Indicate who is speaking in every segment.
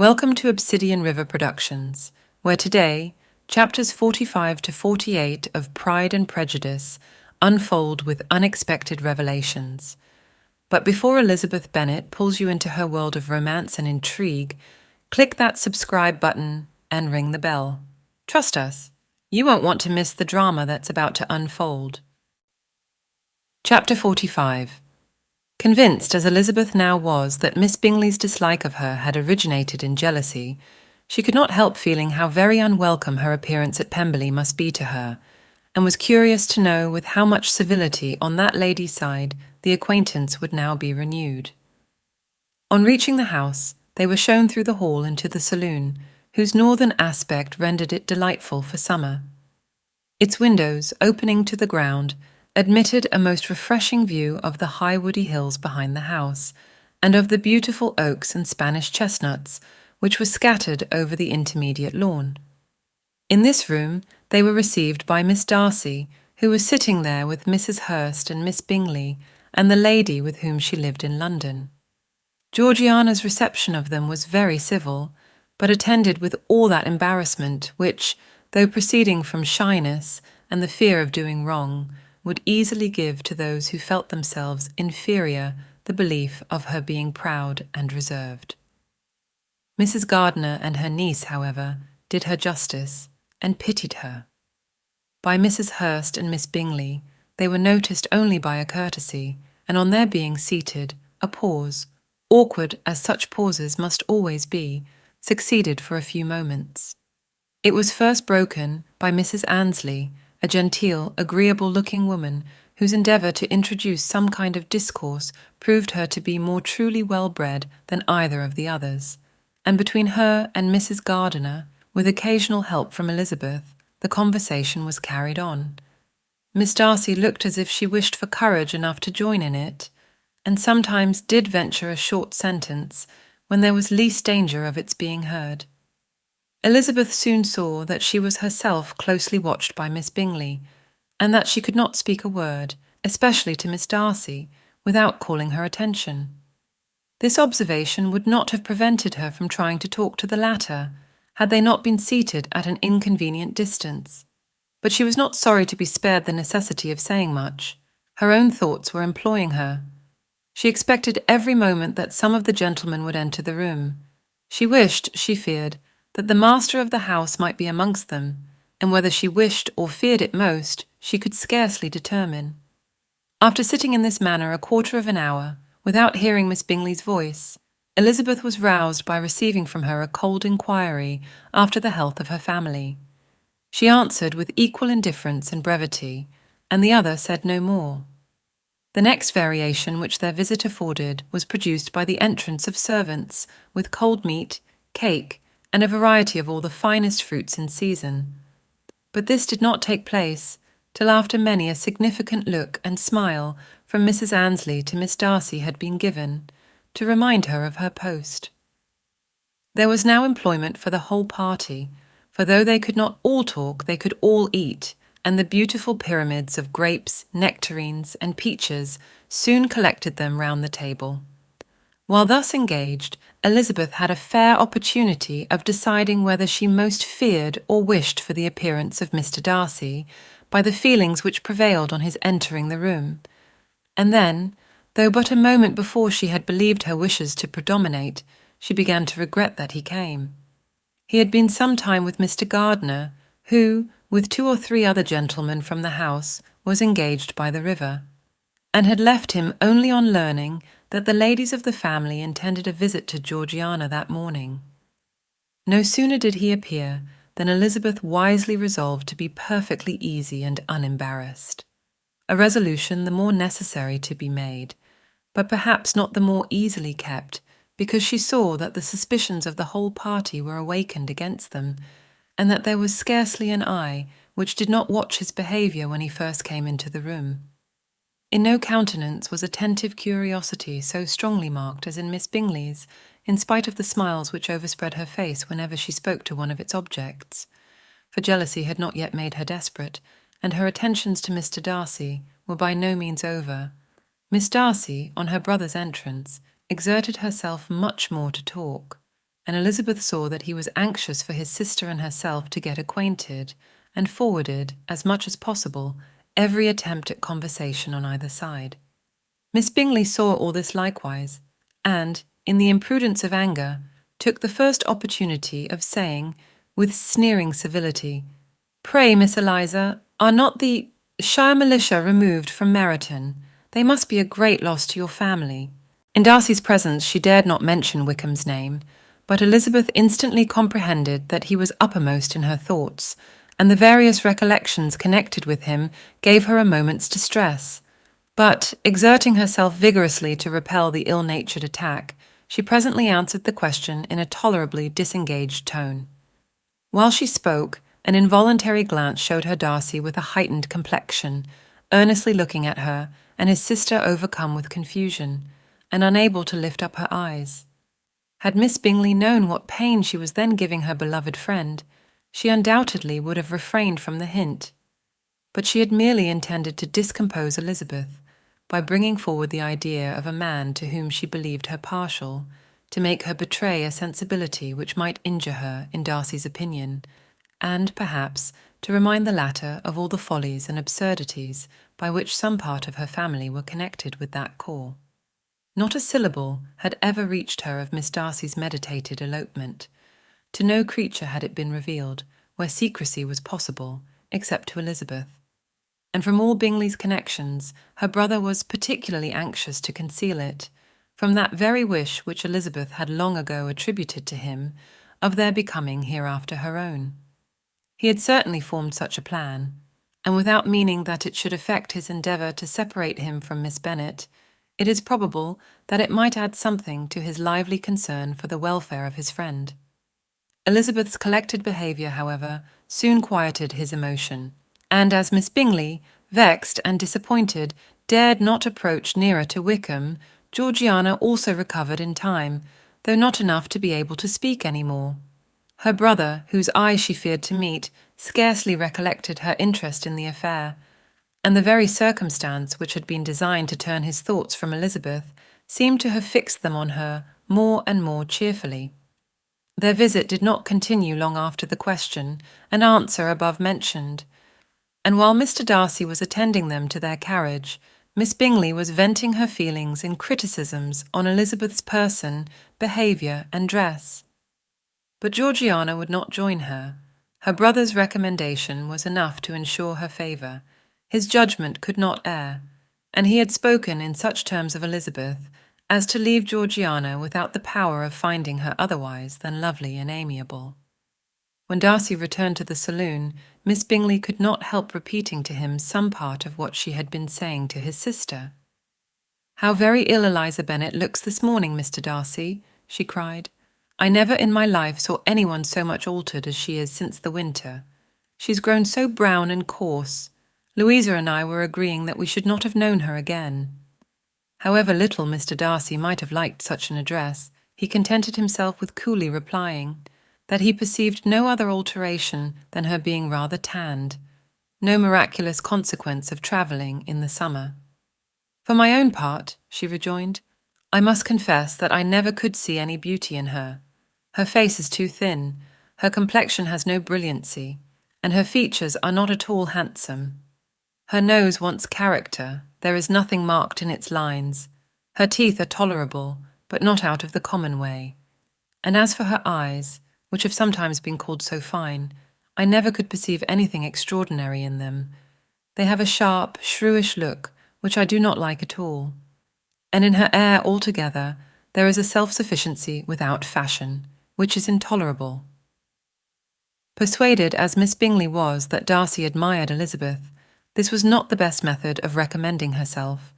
Speaker 1: Welcome to Obsidian River Productions, where today, chapters 45 to 48 of Pride and Prejudice unfold with unexpected revelations. But before Elizabeth Bennet pulls you into her world of romance and intrigue, click that subscribe button and ring the bell. Trust us, you won't want to miss the drama that's about to unfold. Chapter 45. Convinced as Elizabeth now was that Miss Bingley's dislike of her had originated in jealousy, she could not help feeling how very unwelcome her appearance at Pemberley must be to her, and was curious to know with how much civility on that lady's side the acquaintance would now be renewed. On reaching the house, they were shown through the hall into the saloon, whose northern aspect rendered it delightful for summer. Its windows, opening to the ground, admitted a most refreshing view of the high woody hills behind the house, and of the beautiful oaks and Spanish chestnuts which were scattered over the intermediate lawn. In this room they were received by Miss Darcy, who was sitting there with Mrs. Hurst and Miss Bingley, and the lady with whom she lived in London. Georgiana's reception of them was very civil, but attended with all that embarrassment which, though proceeding from shyness and the fear of doing wrong, would easily give to those who felt themselves inferior the belief of her being proud and reserved. Mrs. Gardiner and her niece, however, did her justice, and pitied her. By Mrs. Hurst and Miss Bingley, they were noticed only by a courtesy, and on their being seated, a pause, awkward as such pauses must always be, succeeded for a few moments. It was first broken by Mrs. Annesley, a genteel, agreeable-looking woman whose endeavour to introduce some kind of discourse proved her to be more truly well-bred than either of the others, and between her and Mrs. Gardiner, with occasional help from Elizabeth, the conversation was carried on. Miss Darcy looked as if she wished for courage enough to join in it, and sometimes did venture a short sentence when there was least danger of its being heard. Elizabeth soon saw that she was herself closely watched by Miss Bingley, and that she could not speak a word, especially to Miss Darcy, without calling her attention. This observation would not have prevented her from trying to talk to the latter, had they not been seated at an inconvenient distance. But she was not sorry to be spared the necessity of saying much. Her own thoughts were employing her. She expected every moment that some of the gentlemen would enter the room. She wished, she feared, that the master of the house might be amongst them, and whether she wished or feared it most, she could scarcely determine. After sitting in this manner a quarter of an hour, without hearing Miss Bingley's voice, Elizabeth was roused by receiving from her a cold inquiry after the health of her family. She answered with equal indifference and brevity, and the other said no more. The next variation which their visit afforded was produced by the entrance of servants, with cold meat, cake, and a variety of all the finest fruits in season. But this did not take place till after many a significant look and smile from Mrs. Annesley to Miss Darcy had been given, to remind her of her post. There was now employment for the whole party, for though they could not all talk, they could all eat, and the beautiful pyramids of grapes, nectarines, and peaches soon collected them round the table. While thus engaged, Elizabeth had a fair opportunity of deciding whether she most feared or wished for the appearance of Mr. Darcy, by the feelings which prevailed on his entering the room. And then, though but a moment before she had believed her wishes to predominate, she began to regret that he came. He had been some time with Mr. Gardiner, who, with 2 or 3 other gentlemen from the house, was engaged by the river, and had left him only on learning that the ladies of the family intended a visit to Georgiana that morning. No sooner did he appear than Elizabeth wisely resolved to be perfectly easy and unembarrassed, a resolution the more necessary to be made, but perhaps not the more easily kept, because she saw that the suspicions of the whole party were awakened against them, and that there was scarcely an eye which did not watch his behaviour when he first came into the room. In no countenance was attentive curiosity so strongly marked as in Miss Bingley's, in spite of the smiles which overspread her face whenever she spoke to one of its objects. For jealousy had not yet made her desperate, and her attentions to Mr. Darcy were by no means over. Miss Darcy, on her brother's entrance, exerted herself much more to talk, and Elizabeth saw that he was anxious for his sister and herself to get acquainted, and forwarded, as much as possible, every attempt at conversation on either side. Miss Bingley saw all this likewise, and, in the imprudence of anger, took the first opportunity of saying, with sneering civility, "Pray, Miss Eliza, are not the Shire militia removed from Meryton? They must be a great loss to your family." In Darcy's presence she dared not mention Wickham's name, but Elizabeth instantly comprehended that he was uppermost in her thoughts, and the various recollections connected with him gave her a moment's distress. But, exerting herself vigorously to repel the ill-natured attack, she presently answered the question in a tolerably disengaged tone. While she spoke, an involuntary glance showed her Darcy with a heightened complexion, earnestly looking at her, and his sister overcome with confusion, and unable to lift up her eyes. Had Miss Bingley known what pain she was then giving her beloved friend, she undoubtedly would have refrained from the hint. But she had merely intended to discompose Elizabeth, by bringing forward the idea of a man to whom she believed her partial, to make her betray a sensibility which might injure her in Darcy's opinion, and, perhaps, to remind the latter of all the follies and absurdities by which some part of her family were connected with that corps. Not a syllable had ever reached her of Miss Darcy's meditated elopement. To no creature had it been revealed, where secrecy was possible, except to Elizabeth. And from all Bingley's connections, her brother was particularly anxious to conceal it, from that very wish which Elizabeth had long ago attributed to him, of their becoming hereafter her own. He had certainly formed such a plan, and without meaning that it should affect his endeavour to separate him from Miss Bennet, it is probable that it might add something to his lively concern for the welfare of his friend. Elizabeth's collected behaviour, however, soon quieted his emotion, and as Miss Bingley, vexed and disappointed, dared not approach nearer to Wickham, Georgiana also recovered in time, though not enough to be able to speak any more. Her brother, whose eye she feared to meet, scarcely recollected her interest in the affair, and the very circumstance which had been designed to turn his thoughts from Elizabeth seemed to have fixed them on her more and more cheerfully. Their visit did not continue long after the question and answer above mentioned, and while Mr. Darcy was attending them to their carriage, Miss Bingley was venting her feelings in criticisms on Elizabeth's person, behaviour, and dress. But Georgiana would not join her. Her brother's recommendation was enough to ensure her favour. His judgment could not err, and he had spoken in such terms of Elizabeth as to leave Georgiana without the power of finding her otherwise than lovely and amiable. When Darcy returned to the saloon, Miss Bingley could not help repeating to him some part of what she had been saying to his sister. "How very ill Eliza Bennet looks this morning, Mr. Darcy," she cried. "I never in my life saw anyone so much altered as she is since the winter. She's grown so brown and coarse. Louisa and I were agreeing that we should not have known her again." However little Mr. Darcy might have liked such an address, he contented himself with coolly replying that he perceived no other alteration than her being rather tanned, no miraculous consequence of travelling in the summer. "For my own part," she rejoined, "I must confess that I never could see any beauty in her. Her face is too thin, her complexion has no brilliancy, and her features are not at all handsome. Her nose wants character, there is nothing marked in its lines. Her teeth are tolerable, but not out of the common way. And as for her eyes, which have sometimes been called so fine, I never could perceive anything extraordinary in them. They have a sharp, shrewish look, which I do not like at all. And in her air altogether, there is a self-sufficiency without fashion, which is intolerable." Persuaded as Miss Bingley was that Darcy admired Elizabeth, this was not the best method of recommending herself,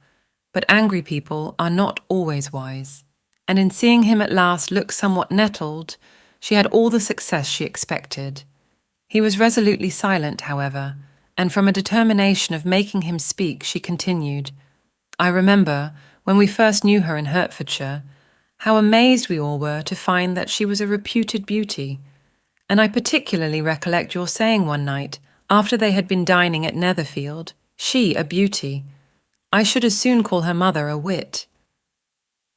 Speaker 1: but angry people are not always wise, and in seeing him at last look somewhat nettled, she had all the success she expected. He was resolutely silent, however, and from a determination of making him speak, she continued, "I remember, when we first knew her in Hertfordshire, how amazed we all were to find that she was a reputed beauty, and I particularly recollect your saying one night, after they had been dining at Netherfield, she a beauty. I should as soon call her mother a wit.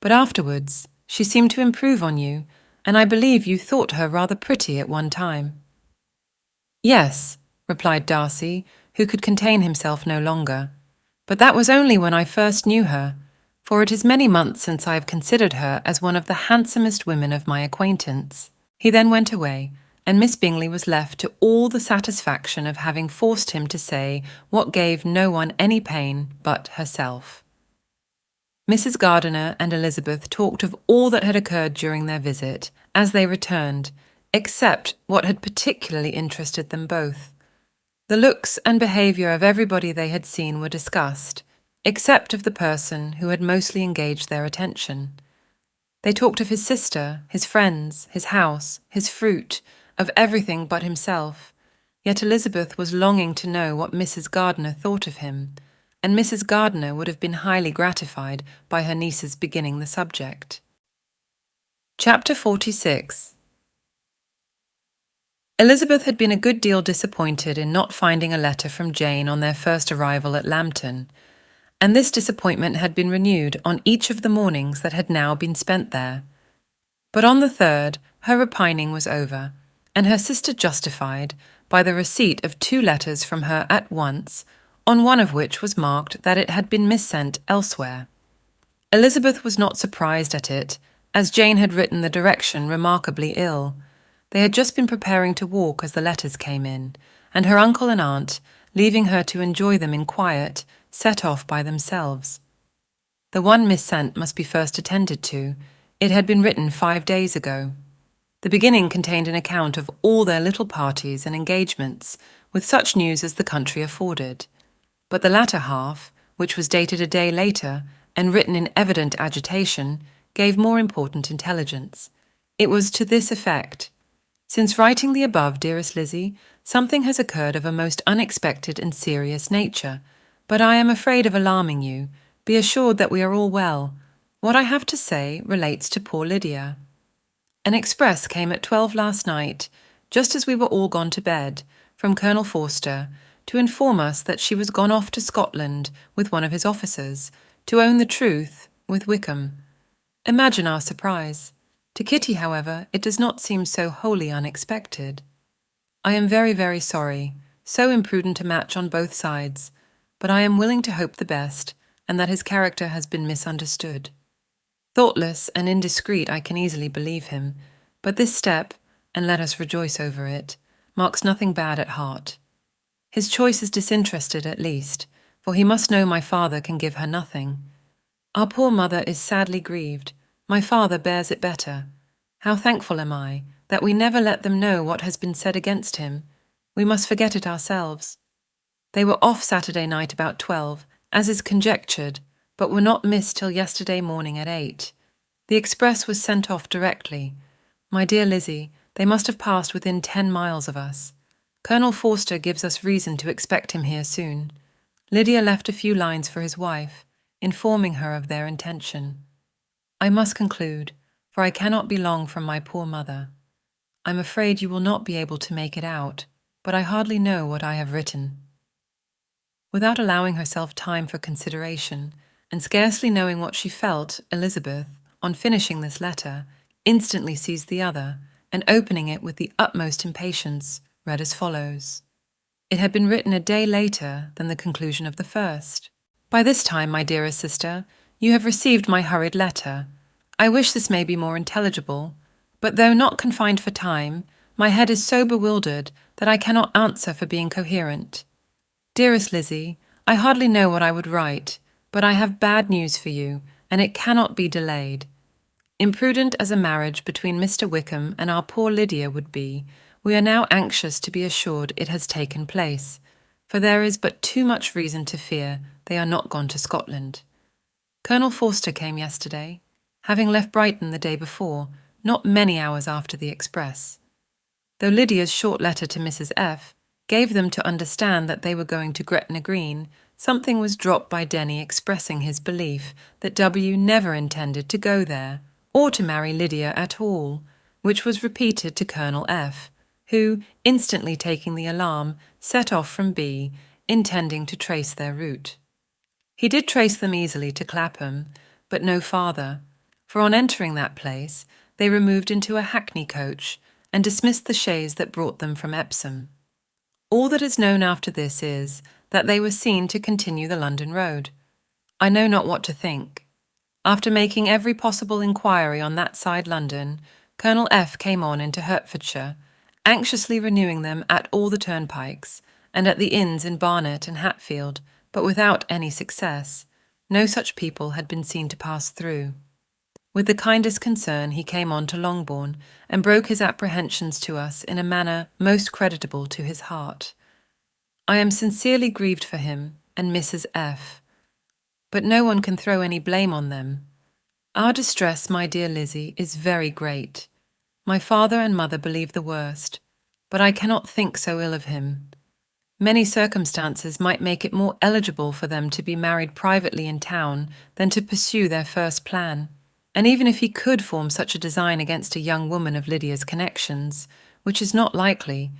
Speaker 1: But afterwards, she seemed to improve on you, and I believe you thought her rather pretty at one time." "Yes," replied Darcy, who could contain himself no longer, "but that was only when I first knew her, for it is many months since I have considered her as one of the handsomest women of my acquaintance." He then went away, and Miss Bingley was left to all the satisfaction of having forced him to say what gave no one any pain but herself. Mrs. Gardiner and Elizabeth talked of all that had occurred during their visit, as they returned, except what had particularly interested them both. The looks and behaviour of everybody they had seen were discussed, except of the person who had mostly engaged their attention. They talked of his sister, his friends, his house, his fruit, of everything but himself, yet Elizabeth was longing to know what Mrs. Gardiner thought of him, and Mrs. Gardiner would have been highly gratified by her niece's beginning the subject. Chapter 46. Elizabeth had been a good deal disappointed in not finding a letter from Jane on their first arrival at Lambton, and this disappointment had been renewed on each of the mornings that had now been spent there. But on the third, her repining was over, and her sister justified by the receipt of 2 letters from her at once, on one of which was marked that it had been missent elsewhere. Elizabeth was not surprised at it, as Jane had written the direction remarkably ill. They had just been preparing to walk as the letters came in, and her uncle and aunt, leaving her to enjoy them in quiet, set off by themselves. The one missent must be first attended to. It had been written 5 days ago. The beginning contained an account of all their little parties and engagements, with such news as the country afforded. But the latter half, which was dated a day later, and written in evident agitation, gave more important intelligence. It was to this effect: "Since writing the above, dearest Lizzie, something has occurred of a most unexpected and serious nature, but I am afraid of alarming you. Be assured that we are all well. What I have to say relates to poor Lydia. An express came at 12 last night, just as we were all gone to bed, from Colonel Forster, to inform us that she was gone off to Scotland with one of his officers, to own the truth, with Wickham. Imagine our surprise. To Kitty, however, it does not seem so wholly unexpected. I am very, very sorry, so imprudent a match on both sides, but I am willing to hope the best, and that his character has been misunderstood. Thoughtless and indiscreet, I can easily believe him, but this step, and let us rejoice over it, marks nothing bad at heart. His choice is disinterested at least, for he must know my father can give her nothing. Our poor mother is sadly grieved. My father bears it better. How thankful am I that we never let them know what has been said against him. We must forget it ourselves. They were off Saturday night about 12, as is conjectured, but were not missed till yesterday morning at 8. The express was sent off directly. My dear Lizzie, they must have passed within 10 miles of us. Colonel Forster gives us reason to expect him here soon. Lydia left a few lines for his wife, informing her of their intention. I must conclude, for I cannot be long from my poor mother. I'm afraid you will not be able to make it out, but I hardly know what I have written." Without allowing herself time for consideration, and scarcely knowing what she felt, Elizabeth, on finishing this letter, instantly seized the other, and opening it with the utmost impatience, read as follows. It had been written a day later than the conclusion of the first. "By this time, my dearest sister, you have received my hurried letter. I wish this may be more intelligible, but though not confined for time, my head is so bewildered that I cannot answer for being coherent. Dearest Lizzie, I hardly know what I would write, but I have bad news for you, and it cannot be delayed. Imprudent as a marriage between Mr. Wickham and our poor Lydia would be, we are now anxious to be assured it has taken place, for there is but too much reason to fear they are not gone to Scotland. Colonel Forster came yesterday, having left Brighton the day before, not many hours after the express. Though Lydia's short letter to Mrs. F. gave them to understand that they were going to Gretna Green, something was dropped by Denny expressing his belief that W. never intended to go there, or to marry Lydia at all, which was repeated to Colonel F., who, instantly taking the alarm, set off from B., intending to trace their route. He did trace them easily to Clapham, but no farther, for on entering that place, they removed into a hackney coach and dismissed the chaise that brought them from Epsom. All that is known after this is that they were seen to continue the London road. I know not what to think. After making every possible inquiry on that side London, Colonel F. came on into Hertfordshire, anxiously renewing them at all the turnpikes, and at the inns in Barnet and Hatfield, but without any success. No such people had been seen to pass through. With the kindest concern he came on to Longbourn, and broke his apprehensions to us in a manner most creditable to his heart. I am sincerely grieved for him and Mrs. F., but no one can throw any blame on them. Our distress, my dear Lizzie, is very great. My father and mother believe the worst, but I cannot think so ill of him. Many circumstances might make it more eligible for them to be married privately in town than to pursue their first plan. And even if he could form such a design against a young woman of Lydia's connections, which is not likely,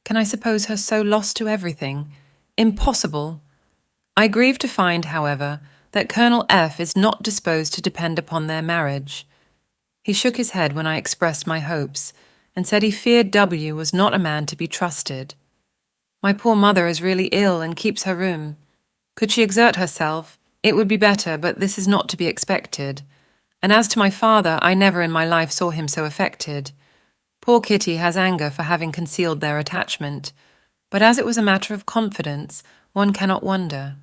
Speaker 1: can I suppose her so lost to everything? Impossible! I grieve to find, however, that Colonel F. is not disposed to depend upon their marriage. He shook his head when I expressed my hopes, and said he feared W. was not a man to be trusted. My poor mother is really ill and keeps her room. Could she exert herself, it would be better, but this is not to be expected. And as to my father, I never in my life saw him so affected. Poor Kitty has anger for having concealed their attachment, but as it was a matter of confidence, one cannot wonder.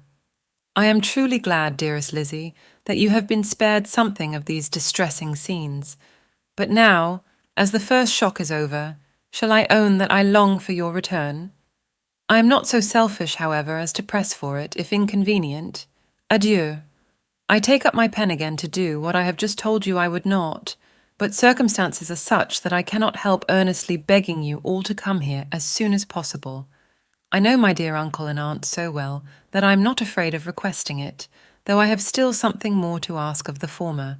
Speaker 1: I am truly glad, dearest Lizzie, that you have been spared something of these distressing scenes. But now, as the first shock is over, shall I own that I long for your return? I am not so selfish, however, as to press for it, if inconvenient. Adieu. I take up my pen again to do what I have just told you I would not, but circumstances are such that I cannot help earnestly begging you all to come here as soon as possible. I know my dear uncle and aunt so well that I am not afraid of requesting it, though I have still something more to ask of the former.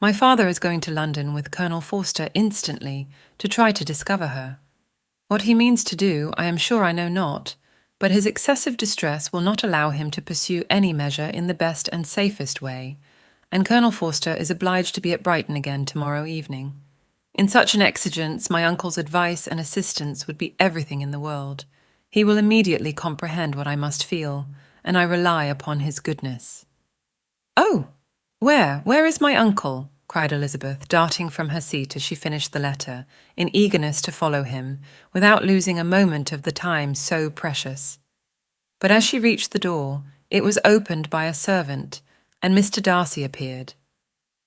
Speaker 1: My father is going to London with Colonel Forster instantly to try to discover her. What he means to do, I am sure I know not, but his excessive distress will not allow him to pursue any measure in the best and safest way, and Colonel Forster is obliged to be at Brighton again tomorrow evening. In such an exigence, my uncle's advice and assistance would be everything in the world. He will immediately comprehend what I must feel, and I rely upon his goodness. "Oh! Where is my uncle?" cried Elizabeth, darting from her seat as she finished the letter, in eagerness to follow him, without losing a moment of the time so precious. But as she reached the door, it was opened by a servant, and Mr. Darcy appeared.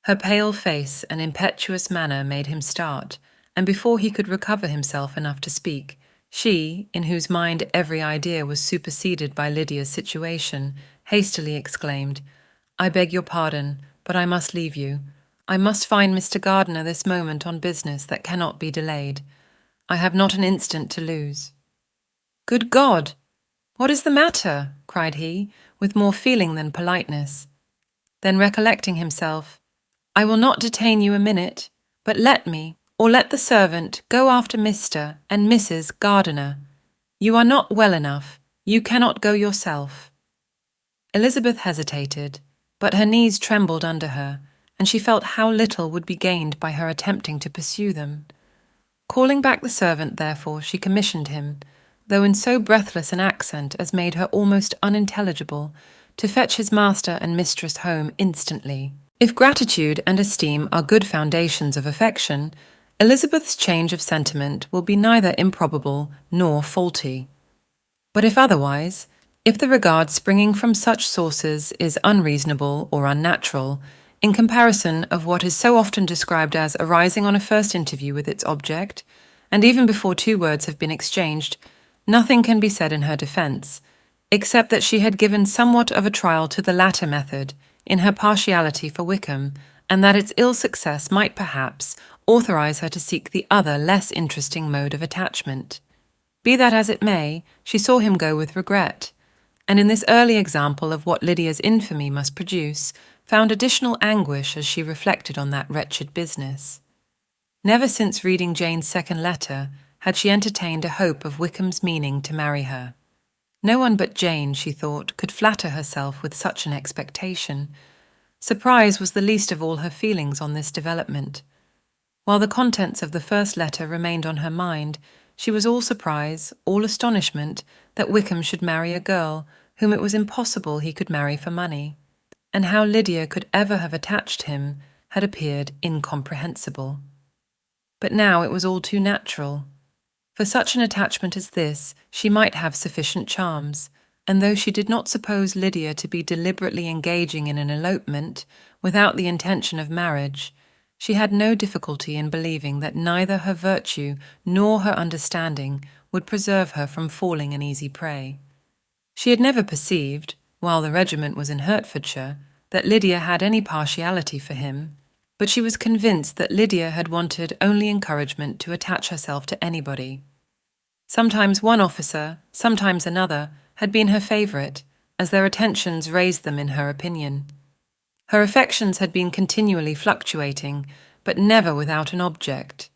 Speaker 1: Her pale face and impetuous manner made him start, and before he could recover himself enough to speak, she, in whose mind every idea was superseded by Lydia's situation, hastily exclaimed, "I beg your pardon, but I must leave you. I must find Mr. Gardiner this moment on business that cannot be delayed. I have not an instant to lose." "Good God! What is the matter?" cried he, with more feeling than politeness. Then recollecting himself, "I will not detain you a minute, but let me, or let the servant, go after Mr. and Mrs. Gardiner. You are not well enough. You cannot go yourself." Elizabeth hesitated, but her knees trembled under her, and she felt how little would be gained by her attempting to pursue them. Calling back the servant, therefore, she commissioned him, though in so breathless an accent as made her almost unintelligible, to fetch his master and mistress home instantly. If gratitude and esteem are good foundations of affection, Elizabeth's change of sentiment will be neither improbable nor faulty. But if otherwise, if the regard springing from such sources is unreasonable or unnatural, in comparison of what is so often described as arising on a first interview with its object, and even before two words have been exchanged, nothing can be said in her defence, except that she had given somewhat of a trial to the latter method, in her partiality for Wickham, and that its ill success might perhaps authorise her to seek the other less interesting mode of attachment. Be that as it may, she saw him go with regret, and in this early example of what Lydia's infamy must produce, found additional anguish as she reflected on that wretched business. Never since reading Jane's second letter had she entertained a hope of Wickham's meaning to marry her. No one but Jane, she thought, could flatter herself with such an expectation. Surprise was the least of all her feelings on this development. While the contents of the first letter remained on her mind, she was all surprise, all astonishment that Wickham should marry a girl whom it was impossible he could marry for money, and how Lydia could ever have attached him had appeared incomprehensible. But now it was all too natural. For such an attachment as this, she might have sufficient charms, and though she did not suppose Lydia to be deliberately engaging in an elopement without the intention of marriage, she had no difficulty in believing that neither her virtue nor her understanding would preserve her from falling an easy prey. She had never perceived, while the regiment was in Hertfordshire, that Lydia had any partiality for him, but she was convinced that Lydia had wanted only encouragement to attach herself to anybody. Sometimes one officer, sometimes another, had been her favourite, as their attentions raised them in her opinion. Her affections had been continually fluctuating, but never without an object.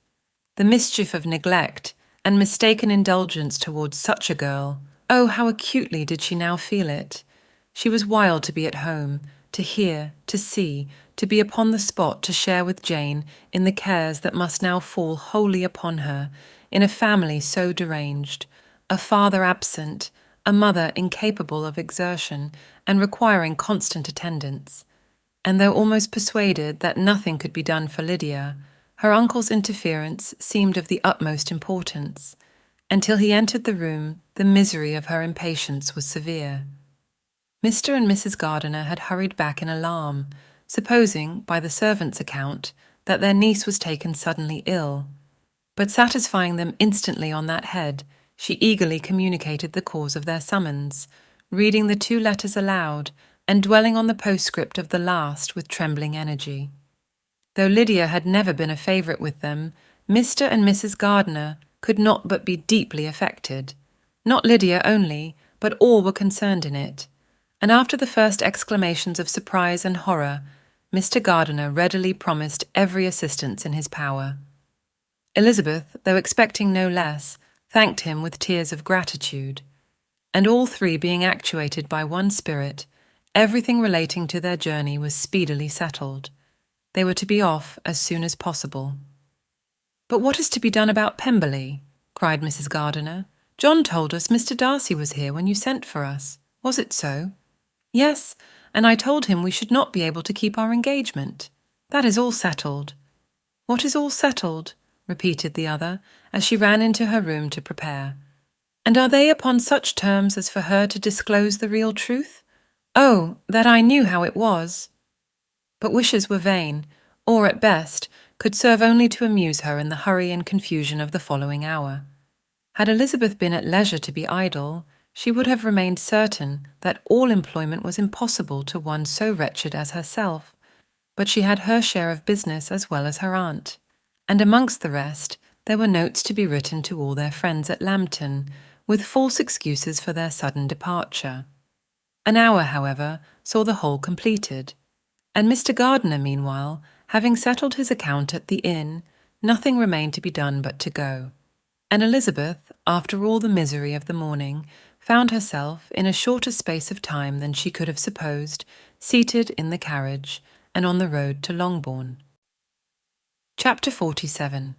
Speaker 1: The mischief of neglect and mistaken indulgence towards such a girl, oh, how acutely did she now feel it! She was wild to be at home, to hear, to see, to be upon the spot to share with Jane in the cares that must now fall wholly upon her, in a family so deranged, a father absent, a mother incapable of exertion and requiring constant attendance. And though almost persuaded that nothing could be done for Lydia, her uncle's interference seemed of the utmost importance. Until he entered the room, the misery of her impatience was severe. Mr. and Mrs. Gardiner had hurried back in alarm, supposing, by the servant's account, that their niece was taken suddenly ill. But satisfying them instantly on that head, she eagerly communicated the cause of their summons, reading the 2 letters aloud, and dwelling on the postscript of the last with trembling energy. Though Lydia had never been a favourite with them, Mr. and Mrs. Gardiner could not but be deeply affected. Not Lydia only, but all were concerned in it, and after the first exclamations of surprise and horror, Mr. Gardiner readily promised every assistance in his power. Elizabeth, though expecting no less, thanked him with tears of gratitude, and all 3 being actuated by one spirit, everything relating to their journey was speedily settled. They were to be off as soon as possible. "But what is to be done about Pemberley?" cried Mrs. Gardiner. "John told us Mr. Darcy was here when you sent for us. Was it so?" "Yes, and I told him we should not be able to keep our engagement. That is all settled." "What is all settled?" repeated the other, as she ran into her room to prepare. "And are they upon such terms as for her to disclose the real truth? Oh, that I knew how it was!" But wishes were vain, or, at best, could serve only to amuse her in the hurry and confusion of the following hour. Had Elizabeth been at leisure to be idle, she would have remained certain that all employment was impossible to one so wretched as herself, but she had her share of business as well as her aunt, and amongst the rest there were notes to be written to all their friends at Lambton, with false excuses for their sudden departure. An hour, however, saw the whole completed, and Mr. Gardiner, meanwhile, having settled his account at the inn, nothing remained to be done but to go. And Elizabeth, after all the misery of the morning, found herself, in a shorter space of time than she could have supposed, seated in the carriage, and on the road to Longbourn. Chapter 47.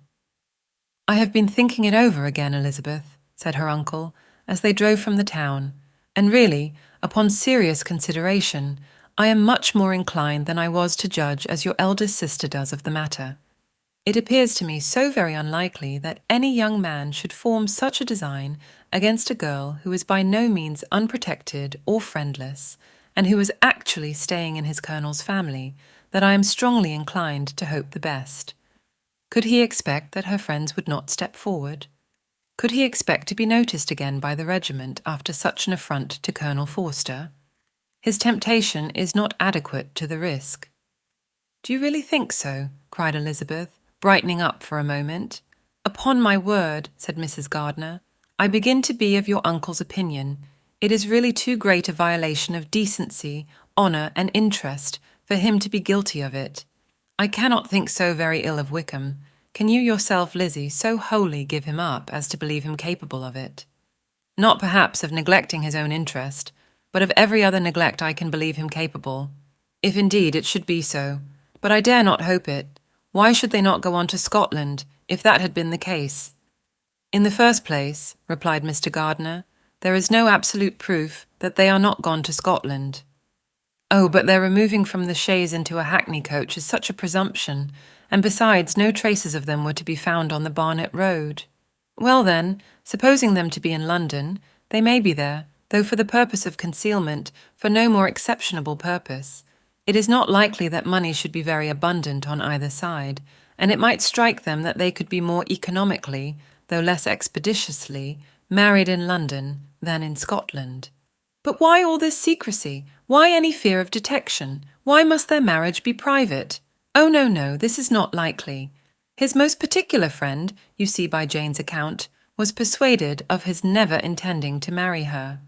Speaker 1: "I have been thinking it over again, Elizabeth," said her uncle, as they drove from the town, "and really, upon serious consideration, I am much more inclined than I was to judge as your eldest sister does of the matter. It appears to me so very unlikely that any young man should form such a design against a girl who is by no means unprotected or friendless, and who is actually staying in his colonel's family, that I am strongly inclined to hope the best. Could he expect that her friends would not step forward? Could he expect to be noticed again by the regiment after such an affront to Colonel Forster? His temptation is not adequate to the risk." "Do you really think so?" cried Elizabeth, brightening up for a moment. "Upon my word," said Mrs. Gardiner, "I begin to be of your uncle's opinion. It is really too great a violation of decency, honour, and interest for him to be guilty of it. I cannot think so very ill of Wickham. Can you yourself, Lizzie, so wholly give him up as to believe him capable of it? Not perhaps of neglecting his own interest, but of every other neglect I can believe him capable, if indeed it should be so, but I dare not hope it. Why should they not go on to Scotland, if that had been the case? In the first place, replied Mr. Gardiner, there is no absolute proof that they are not gone to Scotland. Oh, but their removing from the chaise into a hackney coach is such a presumption, and besides, no traces of them were to be found on the Barnet Road. Well then, supposing them to be in London, they may be there, though for the purpose of concealment, for no more exceptionable purpose. It is not likely that money should be very abundant on either side, and it might strike them that they could be more economically, though less expeditiously, married in London than in Scotland. But why all this secrecy? Why any fear of detection? Why must their marriage be private? Oh, no, this is not likely. His most particular friend, you see by Jane's account, was persuaded of his never intending to marry her.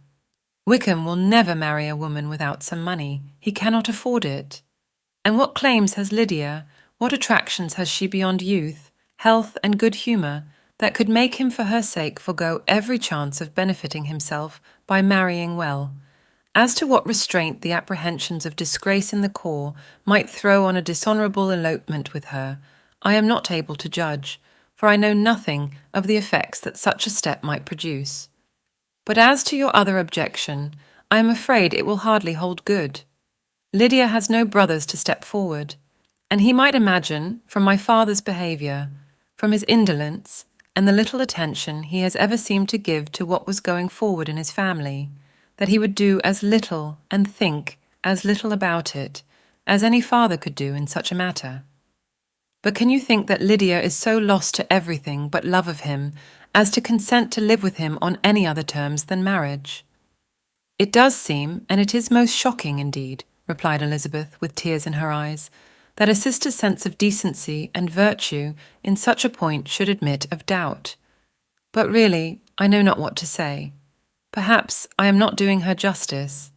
Speaker 1: Wickham will never marry a woman without some money. He cannot afford it. And what claims has Lydia, what attractions has she beyond youth, health and good humour, that could make him for her sake forego every chance of benefiting himself by marrying well? As to what restraint the apprehensions of disgrace in the corps might throw on a dishonourable elopement with her, I am not able to judge, for I know nothing of the effects that such a step might produce. But as to your other objection, I am afraid it will hardly hold good. Lydia has no brothers to step forward, and he might imagine, from my father's behaviour, from his indolence, and the little attention he has ever seemed to give to what was going forward in his family, that he would do as little and think as little about it as any father could do in such a matter. But can you think that Lydia is so lost to everything but love of him as to consent to live with him on any other terms than marriage? It does seem, and it is most shocking indeed, replied Elizabeth, with tears in her eyes, that a sister's sense of decency and virtue in such a point should admit of doubt. But really, I know not what to say. Perhaps I am not doing her justice.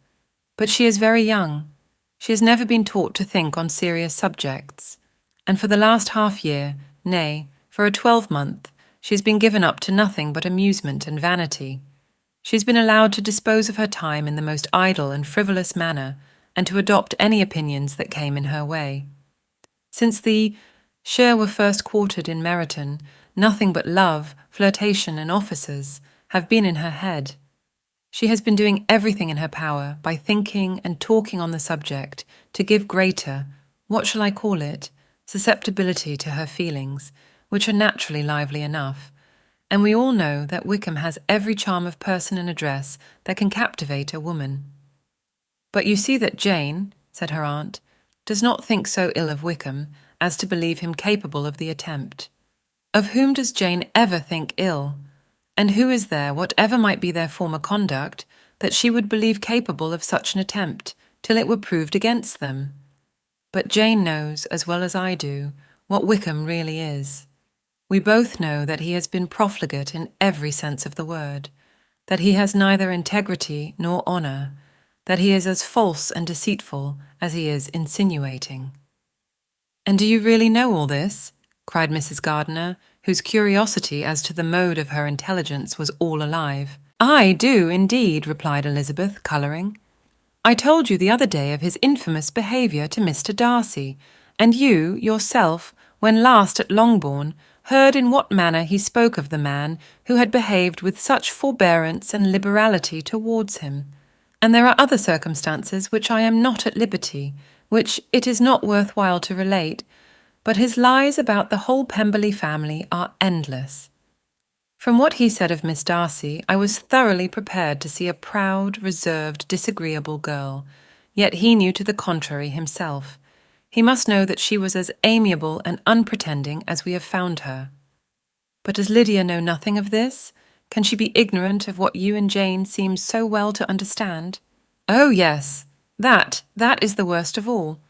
Speaker 1: But she is very young. She has never been taught to think on serious subjects. And for the last half-year, nay, for a 12-month, she has been given up to nothing but amusement and vanity. She has been allowed to dispose of her time in the most idle and frivolous manner, and to adopt any opinions that came in her way. Since the share were first quartered in Meryton, nothing but love, flirtation, and officers have been in her head. She has been doing everything in her power, by thinking and talking on the subject, to give greater, what shall I call it, susceptibility to her feelings, which are naturally lively enough, and we all know that Wickham has every charm of person and address that can captivate a woman. But you see that Jane, said her aunt, does not think so ill of Wickham as to believe him capable of the attempt. Of whom does Jane ever think ill? And who is there, whatever might be their former conduct, that she would believe capable of such an attempt, till it were proved against them? But Jane knows, as well as I do, what Wickham really is. We both know that he has been profligate in every sense of the word, that he has neither integrity nor honour, that he is as false and deceitful as he is insinuating. And do you really know all this? Cried Mrs. Gardiner, whose curiosity as to the mode of her intelligence was all alive. I do, indeed, replied Elizabeth, colouring. I told you the other day of his infamous behaviour to Mr. Darcy, and you, yourself, when last at Longbourn, heard in what manner he spoke of the man who had behaved with such forbearance and liberality towards him. And there are other circumstances which I am not at liberty, which it is not worth while to relate, but his lies about the whole Pemberley family are endless. From what he said of Miss Darcy, I was thoroughly prepared to see a proud, reserved, disagreeable girl, yet he knew to the contrary himself. He must know that she was as amiable and unpretending as we have found her. But does Lydia know nothing of this? Can she be ignorant of what you and Jane seem so well to understand? Oh, yes, that is the worst of all.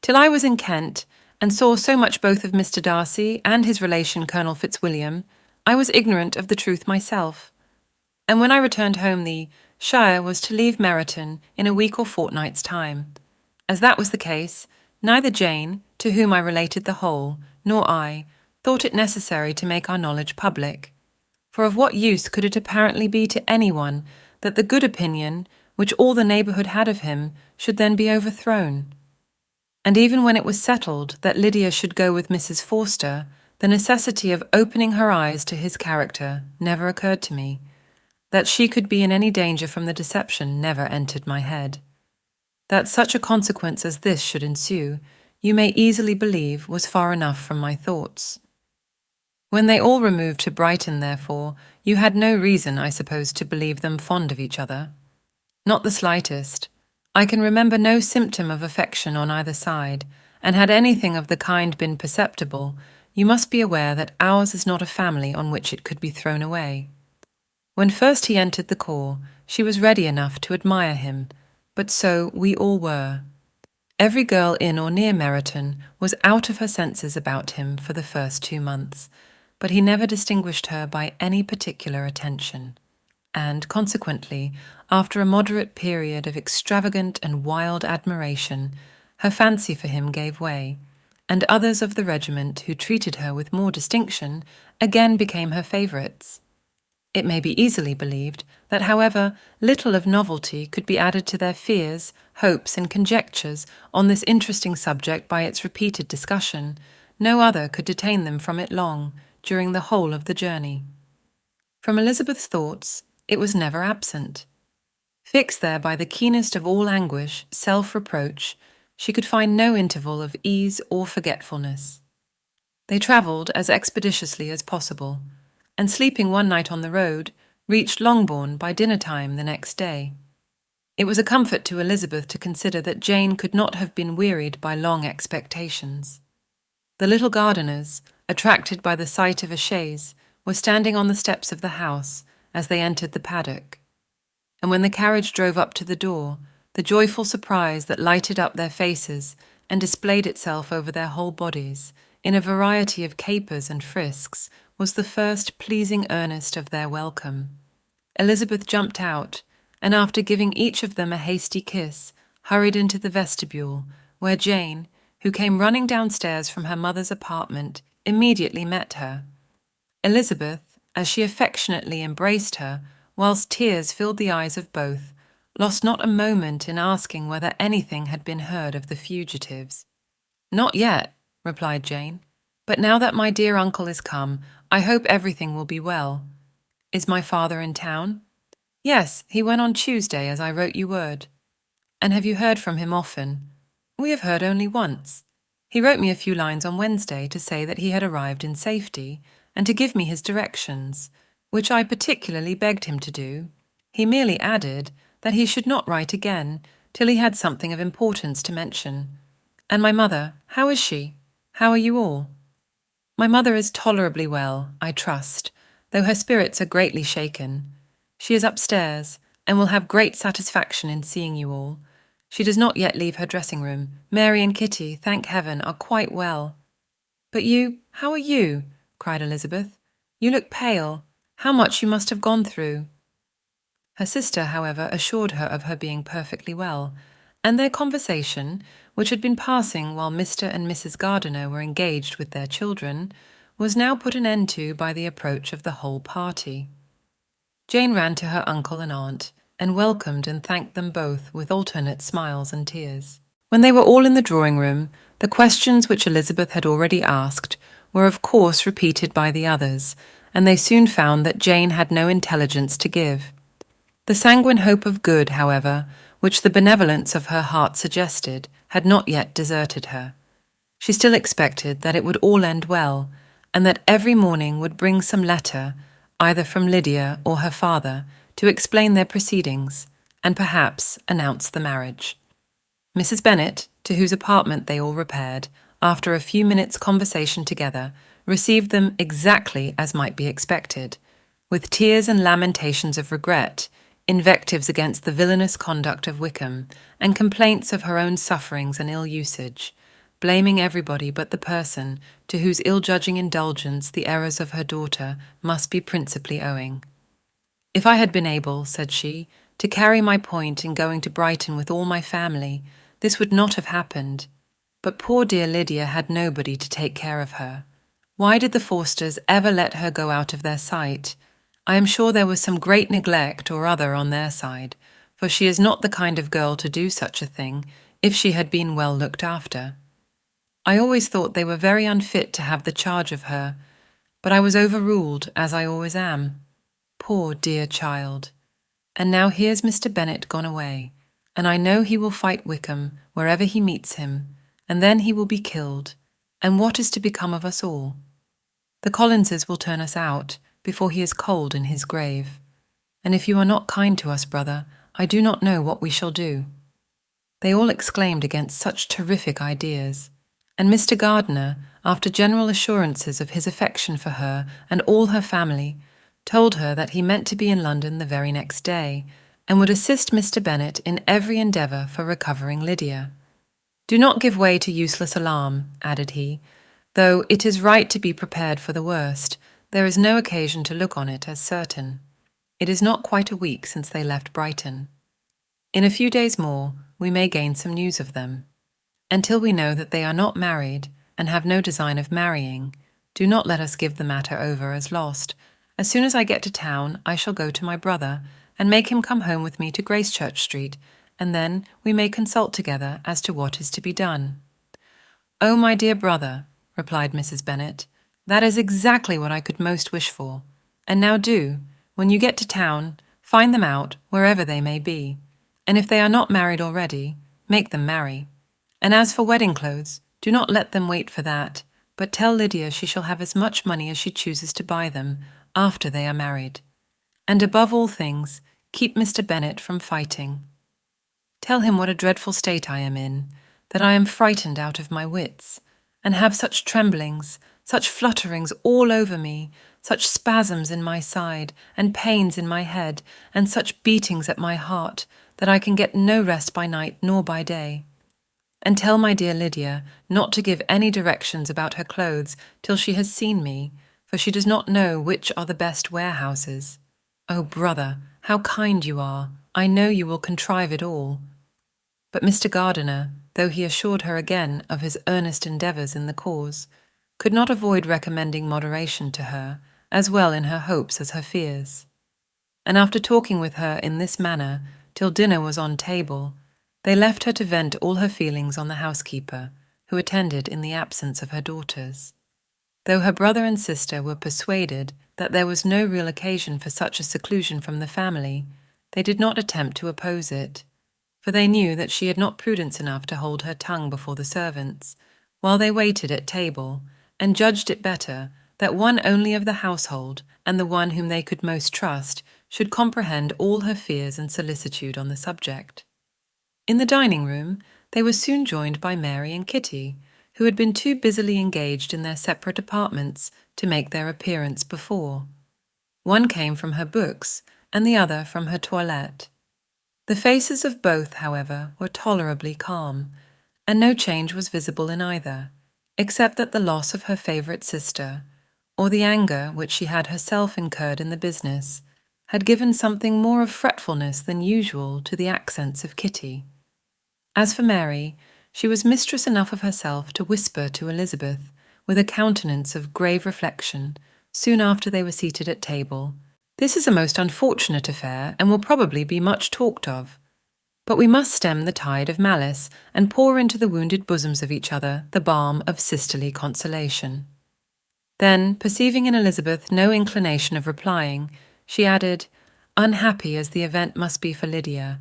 Speaker 1: Till I was in Kent, and saw so much both of Mr. Darcy and his relation Colonel Fitzwilliam, I was ignorant of the truth myself. And when I returned home, the Shire was to leave Meryton in a week or fortnight's time. As that was the case, neither Jane, to whom I related the whole, nor I, thought it necessary to make our knowledge public. For of what use could it apparently be to anyone that the good opinion which all the neighbourhood had of him should then be overthrown? And even when it was settled that Lydia should go with Mrs. Forster, the necessity of opening her eyes to his character never occurred to me. That she could be in any danger from the deception never entered my head. That such a consequence as this should ensue, you may easily believe was far enough from my thoughts. When they all removed to Brighton, therefore, you had no reason, I suppose, to believe them fond of each other. Not the slightest. I can remember no symptom of affection on either side, and had anything of the kind been perceptible, you must be aware that ours is not a family on which it could be thrown away. When first he entered the corps, she was ready enough to admire him, but so we all were. Every girl in or near Meryton was out of her senses about him for the first 2 months, but he never distinguished her by any particular attention. And, consequently, after a moderate period of extravagant and wild admiration, her fancy for him gave way, and others of the regiment who treated her with more distinction again became her favourites. It may be easily believed that, however little of novelty could be added to their fears, hopes, and conjectures on this interesting subject by its repeated discussion, no other could detain them from it long, during the whole of the journey. From Elizabeth's thoughts, it was never absent. Fixed there by the keenest of all anguish, self-reproach, she could find no interval of ease or forgetfulness. They travelled as expeditiously as possible, and sleeping one night on the road, reached Longbourn by dinner-time the next day. It was a comfort to Elizabeth to consider that Jane could not have been wearied by long expectations. The little gardeners, attracted by the sight of a chaise, were standing on the steps of the house as they entered the paddock, and when the carriage drove up to the door, the joyful surprise that lighted up their faces and displayed itself over their whole bodies, in a variety of capers and frisks, was the first pleasing earnest of their welcome. Elizabeth jumped out, and after giving each of them a hasty kiss, hurried into the vestibule, where Jane, who came running downstairs from her mother's apartment, immediately met her. Elizabeth, as she affectionately embraced her, whilst tears filled the eyes of both, lost not a moment in asking whether anything had been heard of the fugitives. "Not yet," replied Jane, "but now that my dear uncle is come, I hope everything will be well. Is my father in town?" "Yes, he went on Tuesday, as I wrote you word." "And have you heard from him often?" "We have heard only once. He wrote me a few lines on Wednesday to say that he had arrived in safety, and to give me his directions, which I particularly begged him to do. He merely added that he should not write again till he had something of importance to mention. And my mother, how is she? How are you all?" "My mother is tolerably well, I trust, though her spirits are greatly shaken. She is upstairs, and will have great satisfaction in seeing you all. She does not yet leave her dressing-room. Mary and Kitty, thank heaven, are quite well." "But you, how are you?" cried Elizabeth. "You look pale. How much you must have gone through." Her sister, however, assured her of her being perfectly well, and their conversation, which had been passing while Mr. and Mrs. Gardiner were engaged with their children, was now put an end to by the approach of the whole party. Jane ran to her uncle and aunt, and welcomed and thanked them both with alternate smiles and tears. When they were all in the drawing-room, the questions which Elizabeth had already asked were of course repeated by the others, and they soon found that Jane had no intelligence to give. The sanguine hope of good, however, which the benevolence of her heart suggested, had not yet deserted her. She still expected that it would all end well, and that every morning would bring some letter, either from Lydia or her father, to explain their proceedings, and perhaps announce the marriage. Mrs. Bennet, to whose apartment they all repaired, after a few minutes' conversation together, received them exactly as might be expected, with tears and lamentations of regret, invectives against the villainous conduct of Wickham, and complaints of her own sufferings and ill usage, blaming everybody but the person to whose ill-judging indulgence the errors of her daughter must be principally owing. "If I had been able," said she, "to carry my point in going to Brighton with all my family, this would not have happened. But poor dear Lydia had nobody to take care of her. Why did the Forsters ever let her go out of their sight? I am sure there was some great neglect or other on their side, for she is not the kind of girl to do such a thing, if she had been well looked after. I always thought they were very unfit to have the charge of her, but I was overruled, as I always am. Poor dear child. And now here's Mr. Bennet gone away, and I know he will fight Wickham wherever he meets him, and then he will be killed, and what is to become of us all? The Collinses will turn us out before he is cold in his grave, and if you are not kind to us, brother, I do not know what we shall do. They all exclaimed against such terrific ideas, and Mr. Gardiner, after general assurances of his affection for her and all her family, told her that he meant to be in London the very next day, and would assist Mr. Bennet in every endeavour for recovering Lydia. Do not give way to useless alarm, added he, though it is right to be prepared for the worst. There is no occasion to look on it as certain. It is not quite a week since they left Brighton. In a few days more, we may gain some news of them. Until we know that they are not married and have no design of marrying, do not let us give the matter over as lost. As soon as I get to town, I shall go to my brother and make him come home with me to Gracechurch Street, and then we may consult together as to what is to be done. Oh, my dear brother, replied Mrs. Bennet, that is exactly what I could most wish for. And now do, when you get to town, find them out wherever they may be, and if they are not married already, make them marry. And as for wedding clothes, do not let them wait for that, but tell Lydia she shall have as much money as she chooses to buy them after they are married. And above all things, keep Mr. Bennet from fighting. Tell him what a dreadful state I am in, that I am frightened out of my wits, and have such tremblings, such flutterings all over me, such spasms in my side, and pains in my head, and such beatings at my heart, that I can get no rest by night nor by day. And tell my dear Lydia not to give any directions about her clothes till she has seen me, for she does not know which are the best warehouses. Oh, brother, how kind you are! I know you will contrive it all. But Mr. Gardiner, though he assured her again of his earnest endeavours in the cause, could not avoid recommending moderation to her, as well in her hopes as her fears. And after talking with her in this manner till dinner was on table, they left her to vent all her feelings on the housekeeper, who attended in the absence of her daughters. Though her brother and sister were persuaded that there was no real occasion for such a seclusion from the family, they did not attempt to oppose it, for they knew that she had not prudence enough to hold her tongue before the servants, while they waited at table, and judged it better that one only of the household, and the one whom they could most trust, should comprehend all her fears and solicitude on the subject. In the dining-room, they were soon joined by Mary and Kitty, who had been too busily engaged in their separate apartments to make their appearance before. One came from her books, and the other from her toilette. The faces of both, however, were tolerably calm, and no change was visible in either, except that the loss of her favourite sister, or the anger which she had herself incurred in the business, had given something more of fretfulness than usual to the accents of Kitty. As for Mary, she was mistress enough of herself to whisper to Elizabeth, with a countenance of grave reflection, soon after they were seated at table, "This is a most unfortunate affair, and will probably be much talked of. But we must stem the tide of malice, and pour into the wounded bosoms of each other the balm of sisterly consolation." Then, perceiving in Elizabeth no inclination of replying, she added, "Unhappy as the event must be for Lydia,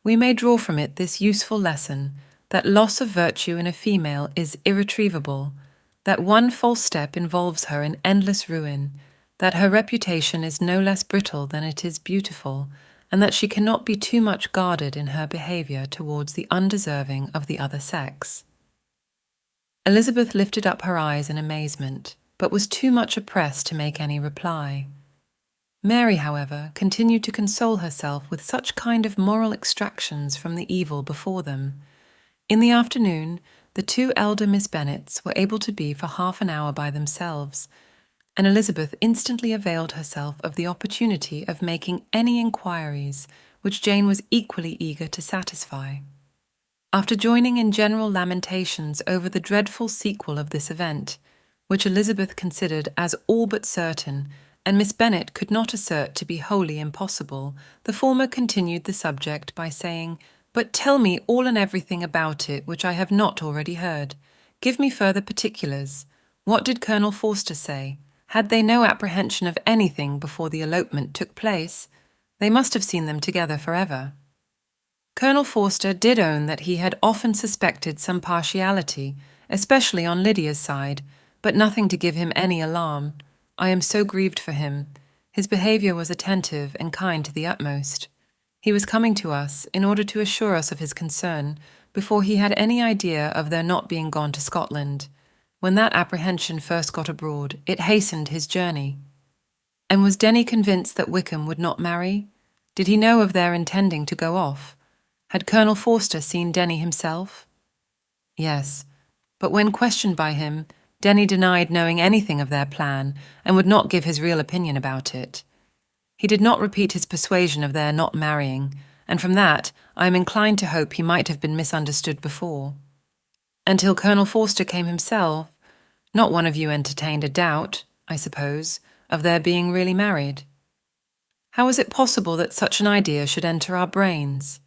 Speaker 1: we may draw from it this useful lesson, that loss of virtue in a female is irretrievable, that one false step involves her in endless ruin, that her reputation is no less brittle than it is beautiful, and that she cannot be too much guarded in her behaviour towards the undeserving of the other sex." Elizabeth lifted up her eyes in amazement, but was too much oppressed to make any reply. Mary, however, continued to console herself with such kind of moral extractions from the evil before them. In the afternoon, the two elder Miss Bennets were able to be for half an hour by themselves, and Elizabeth instantly availed herself of the opportunity of making any inquiries which Jane was equally eager to satisfy. After joining in general lamentations over the dreadful sequel of this event, which Elizabeth considered as all but certain, and Miss Bennet could not assert to be wholly impossible, the former continued the subject by saying But tell me all and everything about it which I have not already heard. Give me further particulars. What did Colonel Forster say? Had they no apprehension of anything before the elopement took place? They must have seen them together forever. Colonel Forster did own that he had often suspected some partiality, especially on Lydia's side, but nothing to give him any alarm. I am so grieved for him. His behaviour was attentive and kind to the utmost. He was coming to us in order to assure us of his concern before he had any idea of their not being gone to Scotland. When that apprehension first got abroad, it hastened his journey. And was Denny convinced that Wickham would not marry? Did he know of their intending to go off? Had Colonel Forster seen Denny himself? Yes, but when questioned by him, Denny denied knowing anything of their plan and would not give his real opinion about it. He did not repeat his persuasion of their not marrying, and from that I am inclined to hope he might have been misunderstood before. Until Colonel Forster came himself, not one of you entertained a doubt, I suppose, of their being really married. How was it possible that such an idea should enter our brains?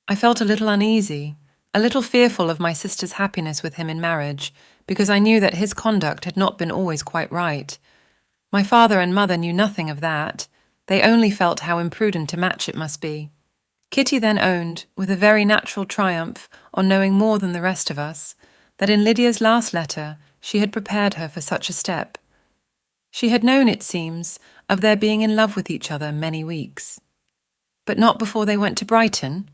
Speaker 1: I felt a little uneasy, a little fearful of my sister's happiness with him in marriage, because I knew that his conduct had not been always quite right. My father and mother knew nothing of that. They only felt how imprudent a match it must be. Kitty then owned, with a very natural triumph on knowing more than the rest of us, that in Lydia's last letter she had prepared her for such a step. She had known, it seems, of their being in love with each other many weeks. But not before they went to Brighton?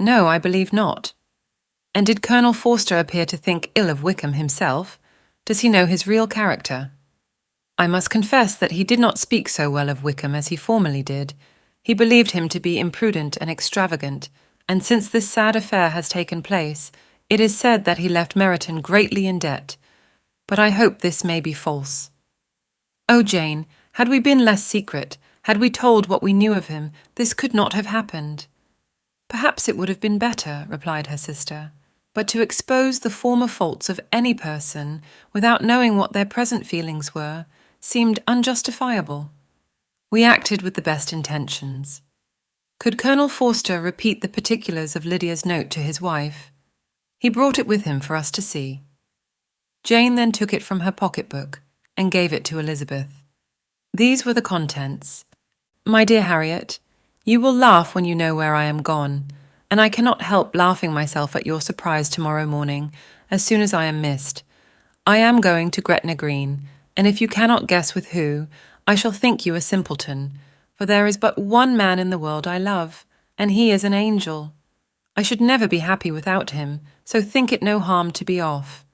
Speaker 1: No, I believe not. And did Colonel Forster appear to think ill of Wickham himself? Does he know his real character? I must confess that he did not speak so well of Wickham as he formerly did. He believed him to be imprudent and extravagant, and since this sad affair has taken place, it is said that he left Meryton greatly in debt. But I hope this may be false. Oh, Jane, had we been less secret, had we told what we knew of him, this could not have happened. Perhaps it would have been better, replied her sister, but to expose the former faults of any person without knowing what their present feelings were seemed unjustifiable. We acted with the best intentions. Could Colonel Forster repeat the particulars of Lydia's note to his wife? He brought it with him for us to see. Jane then took it from her pocket-book and gave it to Elizabeth. These were the contents. My dear Harriet, you will laugh when you know where I am gone, and I cannot help laughing myself at your surprise tomorrow morning, as soon as I am missed. I am going to Gretna Green, and if you cannot guess with who, I shall think you a simpleton, for there is but one man in the world I love, and he is an angel. I should never be happy without him, so think it no harm to be off.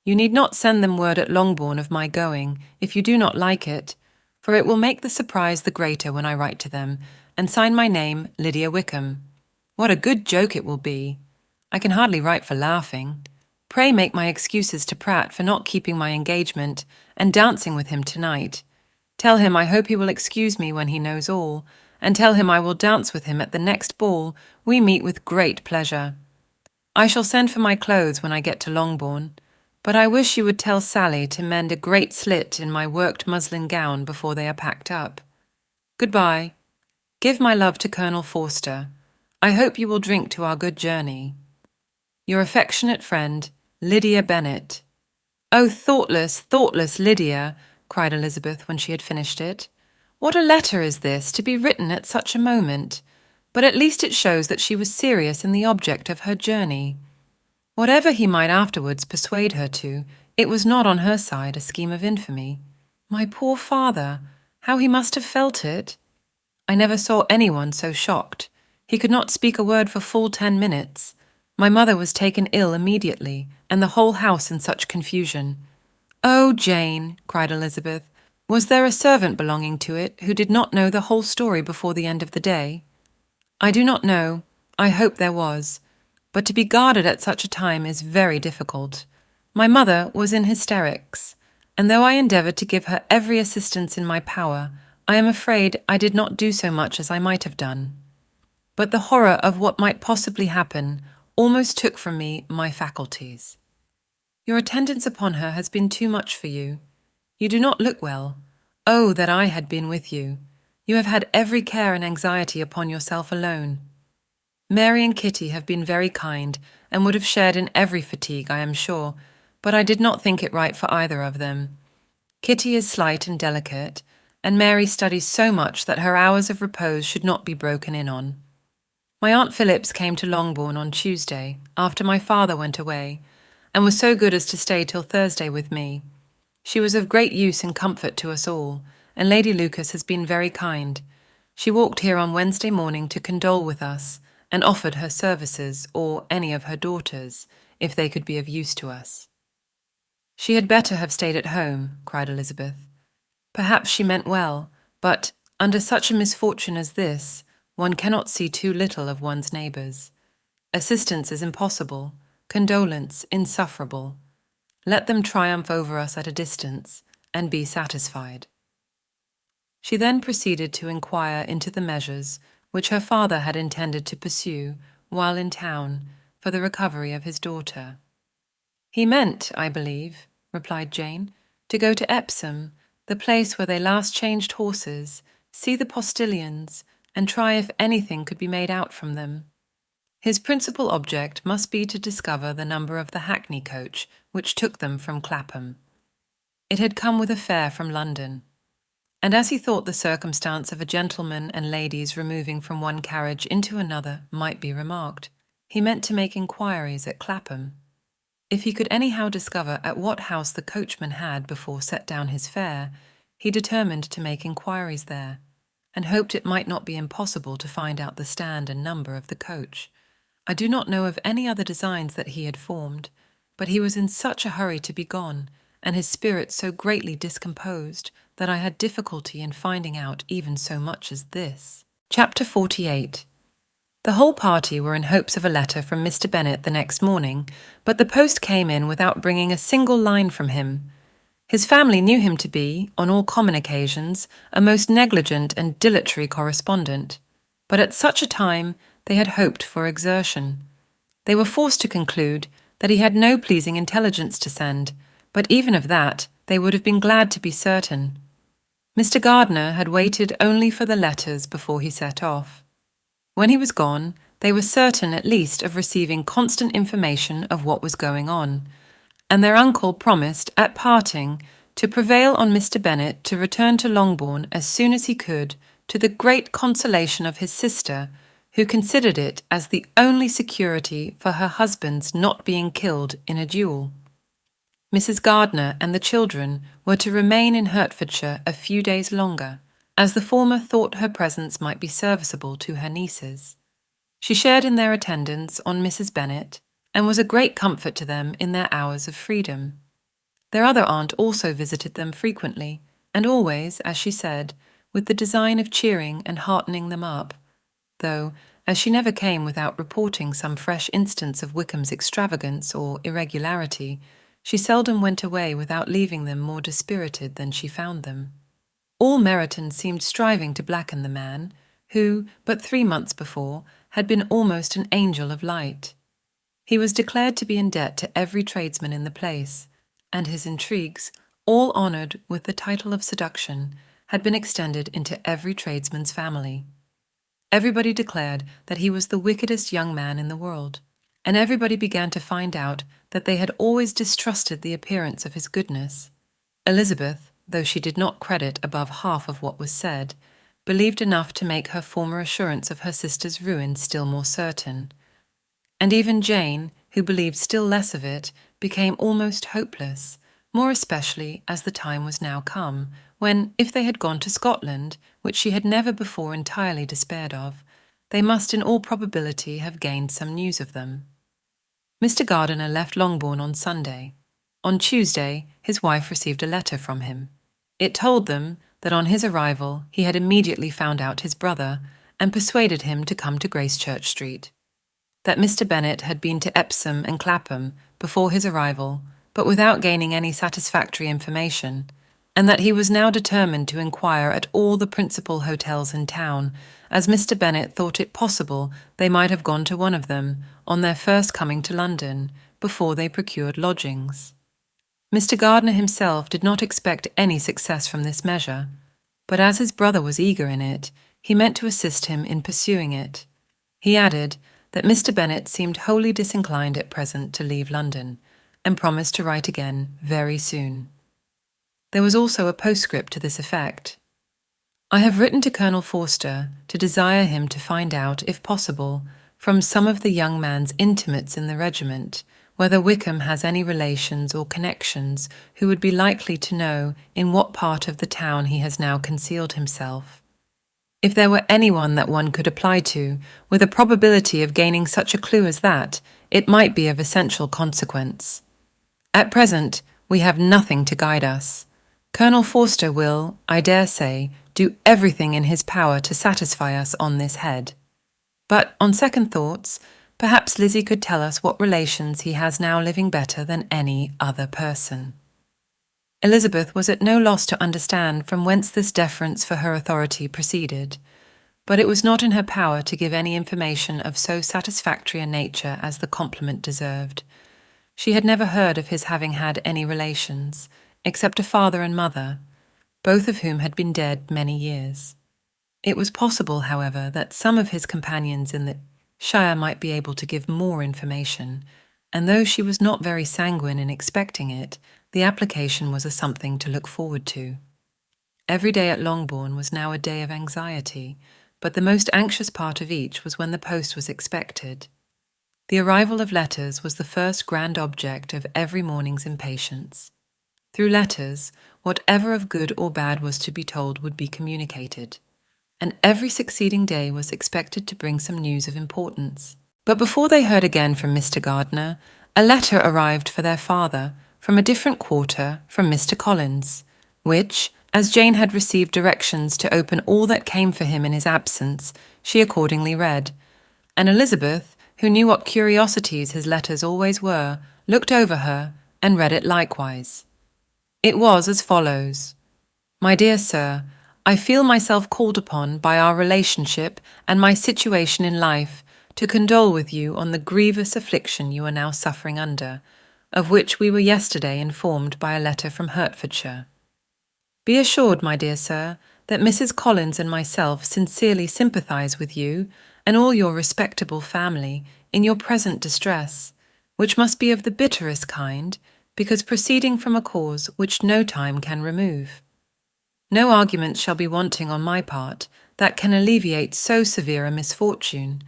Speaker 1: You need not send them word at Longbourn of my going, if you do not like it, for it will make the surprise the greater when I write to them, and sign my name Lydia Wickham. What a good joke it will be! I can hardly write for laughing. Pray make my excuses to Pratt for not keeping my engagement and dancing with him tonight. Tell him I hope he will excuse me when he knows all, and tell him I will dance with him at the next ball we meet with great pleasure. I shall send for my clothes when I get to Longbourn, but I wish you would tell Sally to mend a great slit in my worked muslin gown before they are packed up. Goodbye. Give my love to Colonel Forster. I hope you will drink to our good journey. Your affectionate friend, Lydia Bennet. Oh, thoughtless Lydia, cried Elizabeth when she had finished it. What a letter is this, to be written at such a moment! But at least it shows that she was serious in the object of her journey. Whatever he might afterwards persuade her to, it was not on her side a scheme of infamy. My poor father, how he must have felt it! I never saw anyone so shocked. He could not speak a word for full 10 minutes. My mother was taken ill immediately, and the whole house in such confusion. Oh, Jane, cried Elizabeth, was there a servant belonging to it who did not know the whole story before the end of the day? I do not know. I hope there was. But to be guarded at such a time is very difficult. My mother was in hysterics, and though I endeavoured to give her every assistance in my power, I am afraid I did not do so much as I might have done. But the horror of what might possibly happen almost took from me my faculties. Your attendance upon her has been too much for you. You do not look well. Oh, that I had been with you! You have had every care and anxiety upon yourself alone. Mary and Kitty have been very kind and would have shared in every fatigue, I am sure, but I did not think it right for either of them. Kitty is slight and delicate, and Mary studies so much that her hours of repose should not be broken in on. My Aunt Phillips came to Longbourn on Tuesday, after my father went away, and was so good as to stay till Thursday with me. She was of great use and comfort to us all, and Lady Lucas has been very kind. She walked here on Wednesday morning to condole with us, and offered her services, or any of her daughters, if they could be of use to us. "She had better have stayed at home," cried Elizabeth. Perhaps she meant well, but under such a misfortune as this, one cannot see too little of one's neighbours. Assistance is impossible, condolence insufferable. Let them triumph over us at a distance, and be satisfied. She then proceeded to inquire into the measures which her father had intended to pursue, while in town, for the recovery of his daughter. "He meant, I believe," replied Jane, "to go to Epsom, the place where they last changed horses, see the postilions, and try if anything could be made out from them. His principal object must be to discover the number of the hackney coach which took them from Clapham. It had come with a fare from London, and as he thought the circumstance of a gentleman and ladies removing from one carriage into another might be remarked, he meant to make inquiries at Clapham. If he could anyhow discover at what house the coachman had before set down his fare, he determined to make inquiries there, and hoped it might not be impossible to find out the stand and number of the coach. I do not know of any other designs that he had formed, but he was in such a hurry to be gone, and his spirits so greatly discomposed, that I had difficulty in finding out even so much as this." Chapter 48. The whole party were in hopes of a letter from Mr. Bennet the next morning, but the post came in without bringing a single line from him. His family knew him to be, on all common occasions, a most negligent and dilatory correspondent, but at such a time they had hoped for exertion. They were forced to conclude that he had no pleasing intelligence to send, but even of that they would have been glad to be certain. Mr. Gardiner had waited only for the letters before he set off. When he was gone, they were certain at least of receiving constant information of what was going on, and their uncle promised, at parting, to prevail on Mr. Bennet to return to Longbourn as soon as he could, to the great consolation of his sister, who considered it as the only security for her husband's not being killed in a duel. Mrs. Gardiner and the children were to remain in Hertfordshire a few days longer, as the former thought her presence might be serviceable to her nieces. She shared in their attendance on Mrs. Bennet, and was a great comfort to them in their hours of freedom. Their other aunt also visited them frequently, and always, as she said, with the design of cheering and heartening them up, though, as she never came without reporting some fresh instance of Wickham's extravagance or irregularity, she seldom went away without leaving them more dispirited than she found them. All Meryton seemed striving to blacken the man, who, but 3 months before, had been almost an angel of light. He was declared to be in debt to every tradesman in the place, and his intrigues, all honoured with the title of seduction, had been extended into every tradesman's family. Everybody declared that he was the wickedest young man in the world, and everybody began to find out that they had always distrusted the appearance of his goodness. Elizabeth, though she did not credit above half of what was said, believed enough to make her former assurance of her sister's ruin still more certain. And even Jane, who believed still less of it, became almost hopeless, more especially as the time was now come, when, if they had gone to Scotland, which she had never before entirely despaired of, they must in all probability have gained some news of them. Mr. Gardiner left Longbourn on Sunday. On Tuesday, his wife received a letter from him. It told them that on his arrival he had immediately found out his brother, and persuaded him to come to Gracechurch Street. That Mr. Bennet had been to Epsom and Clapham before his arrival, but without gaining any satisfactory information, and that he was now determined to inquire at all the principal hotels in town, as Mr. Bennet thought it possible they might have gone to one of them on their first coming to London, before they procured lodgings. Mr. Gardiner himself did not expect any success from this measure, but as his brother was eager in it, he meant to assist him in pursuing it. He added that Mr. Bennet seemed wholly disinclined at present to leave London, and promised to write again very soon. There was also a postscript to this effect. I have written to Colonel Forster to desire him to find out, if possible, from some of the young man's intimates in the regiment, whether Wickham has any relations or connections who would be likely to know in what part of the town he has now concealed himself. If there were anyone that one could apply to, with a probability of gaining such a clue as that, it might be of essential consequence. At present, we have nothing to guide us. Colonel Forster will, I dare say, do everything in his power to satisfy us on this head. But, on second thoughts, perhaps Lizzie could tell us what relations he has now living better than any other person. Elizabeth was at no loss to understand from whence this deference for her authority proceeded, but it was not in her power to give any information of so satisfactory a nature as the compliment deserved. She had never heard of his having had any relations, except a father and mother, both of whom had been dead many years. It was possible, however, that some of his companions in the shire might be able to give more information, and though she was not very sanguine in expecting it, the application was a something to look forward to. Every day at Longbourn was now a day of anxiety, but the most anxious part of each was when the post was expected. The arrival of letters was the first grand object of every morning's impatience. Through letters, whatever of good or bad was to be told would be communicated, and every succeeding day was expected to bring some news of importance. But before they heard again from Mr. Gardiner, a letter arrived for their father, from a different quarter from Mr. Collins, which, as Jane had received directions to open all that came for him in his absence, she accordingly read, and Elizabeth, who knew what curiosities his letters always were, looked over her and read it likewise. It was as follows: My dear Sir, I feel myself called upon by our relationship and my situation in life to condole with you on the grievous affliction you are now suffering under, of which we were yesterday informed by a letter from Hertfordshire. Be assured, my dear Sir, that Mrs. Collins and myself sincerely sympathise with you and all your respectable family in your present distress, which must be of the bitterest kind, because proceeding from a cause which no time can remove. No arguments shall be wanting on my part that can alleviate so severe a misfortune,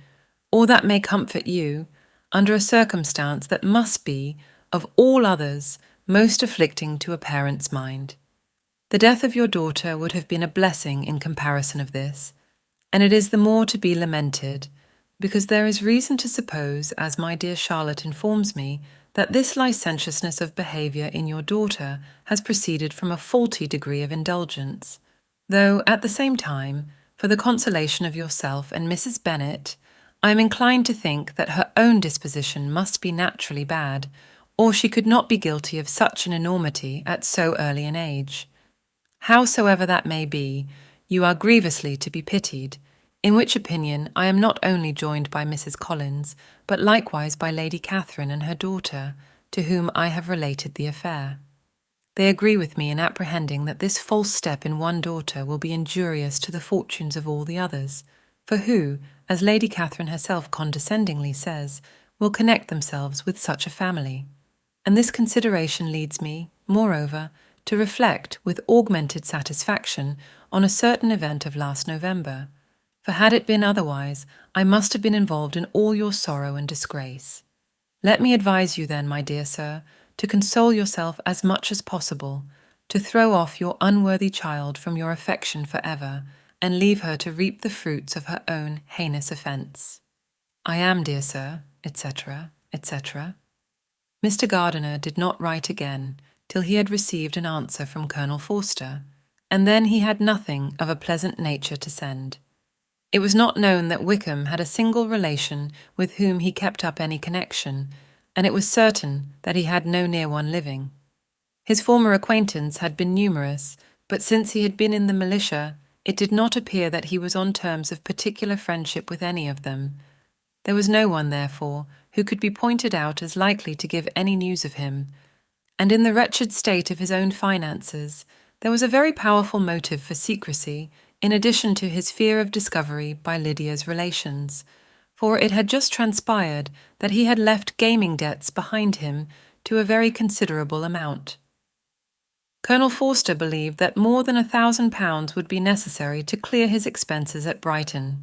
Speaker 1: or that may comfort you, under a circumstance that must be, of all others, most afflicting to a parent's mind. The death of your daughter would have been a blessing in comparison of this, and it is the more to be lamented, because there is reason to suppose, as my dear Charlotte informs me, that this licentiousness of behaviour in your daughter has proceeded from a faulty degree of indulgence, though, at the same time, for the consolation of yourself and Mrs. Bennet, I am inclined to think that her own disposition must be naturally bad, or she could not be guilty of such an enormity at so early an age. Howsoever that may be, you are grievously to be pitied, in which opinion I am not only joined by Mrs. Collins, but likewise by Lady Catherine and her daughter, to whom I have related the affair. They agree with me in apprehending that this false step in one daughter will be injurious to the fortunes of all the others, for who, as Lady Catherine herself condescendingly says, will connect themselves with such a family. And this consideration leads me, moreover, to reflect with augmented satisfaction on a certain event of last November, for had it been otherwise, I must have been involved in all your sorrow and disgrace. Let me advise you then, my dear sir, to console yourself as much as possible, to throw off your unworthy child from your affection for ever, and leave her to reap the fruits of her own heinous offence. I am, dear sir, etc., etc. Mr. Gardiner did not write again till he had received an answer from Colonel Forster, and then he had nothing of a pleasant nature to send. It was not known that Wickham had a single relation with whom he kept up any connection, and it was certain that he had no near one living. His former acquaintance had been numerous, but since he had been in the militia, it did not appear that he was on terms of particular friendship with any of them. There was no one, therefore, who could be pointed out as likely to give any news of him, and in the wretched state of his own finances, there was a very powerful motive for secrecy, in addition to his fear of discovery by Lydia's relations, for it had just transpired that he had left gaming debts behind him to a very considerable amount. Colonel Forster believed that more than £1,000 would be necessary to clear his expenses at Brighton.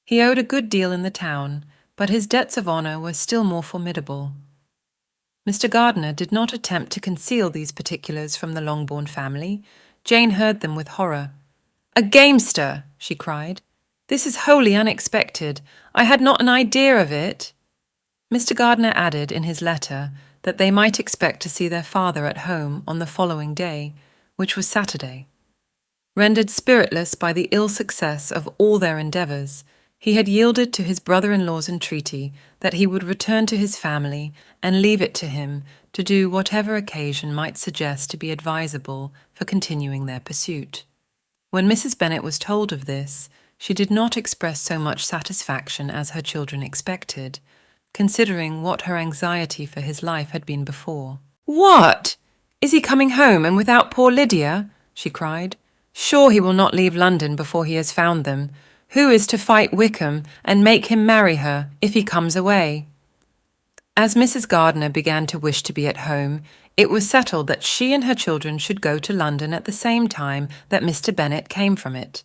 Speaker 1: He owed a good deal in the town, but his debts of honour were still more formidable. Mr. Gardiner did not attempt to conceal these particulars from the Longbourn family. Jane heard them with horror. "A gamester!" she cried. "This is wholly unexpected. I had not an idea of it." Mr. Gardiner added in his letter that they might expect to see their father at home on the following day, which was Saturday. Rendered spiritless by the ill success of all their endeavours, he had yielded to his brother-in-law's entreaty that he would return to his family and leave it to him to do whatever occasion might suggest to be advisable for continuing their pursuit. When Mrs. Bennet was told of this, she did not express so much satisfaction as her children expected, considering what her anxiety for his life had been before. "What? Is he coming home and without poor Lydia?" she cried. "Sure he will not leave London before he has found them. Who is to fight Wickham and make him marry her if he comes away?" As Mrs. Gardiner began to wish to be at home, it was settled that she and her children should go to London at the same time that Mr. Bennet came from it.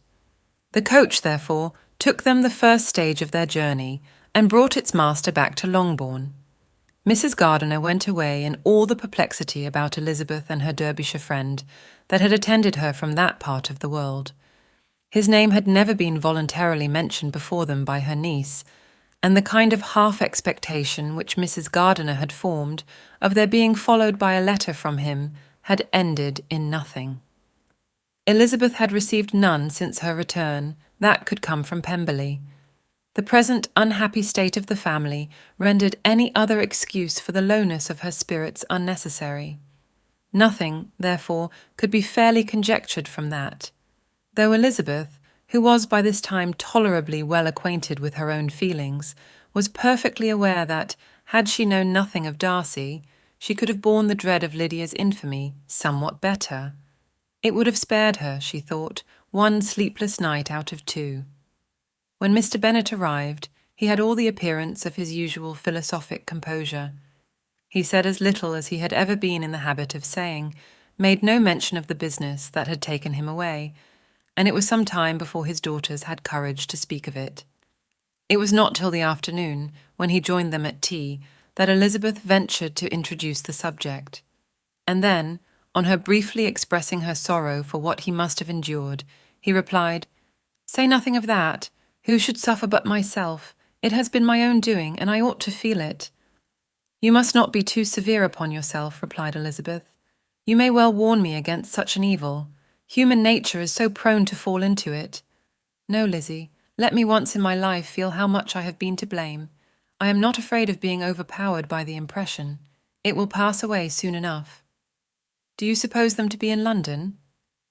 Speaker 1: The coach, therefore, took them the first stage of their journey and brought its master back to Longbourn. Mrs. Gardiner went away in all the perplexity about Elizabeth and her Derbyshire friend that had attended her from that part of the world. His name had never been voluntarily mentioned before them by her niece, and the kind of half-expectation which Mrs. Gardiner had formed of their being followed by a letter from him had ended in nothing. Elizabeth had received none since her return that could come from Pemberley. The present unhappy state of the family rendered any other excuse for the lowness of her spirits unnecessary. Nothing, therefore, could be fairly conjectured from that, though Elizabeth, who was by this time tolerably well acquainted with her own feelings, was perfectly aware that, had she known nothing of Darcy, she could have borne the dread of Lydia's infamy somewhat better. It would have spared her, she thought, one sleepless night out of 2. When Mr. Bennet arrived, he had all the appearance of his usual philosophic composure. He said as little as he had ever been in the habit of saying, made no mention of the business that had taken him away, and it was some time before his daughters had courage to speak of it. It was not till the afternoon, when he joined them at tea, that Elizabeth ventured to introduce the subject. And then, on her briefly expressing her sorrow for what he must have endured, he replied, "Say nothing of that. Who should suffer but myself? It has been my own doing, and I ought to feel it." "You must not be too severe upon yourself," replied Elizabeth. "You may well warn me against such an evil. Human nature is so prone to fall into it. No, Lizzie, let me once in my life feel how much I have been to blame. I am not afraid of being overpowered by the impression. It will pass away soon enough." "Do you suppose them to be in London?"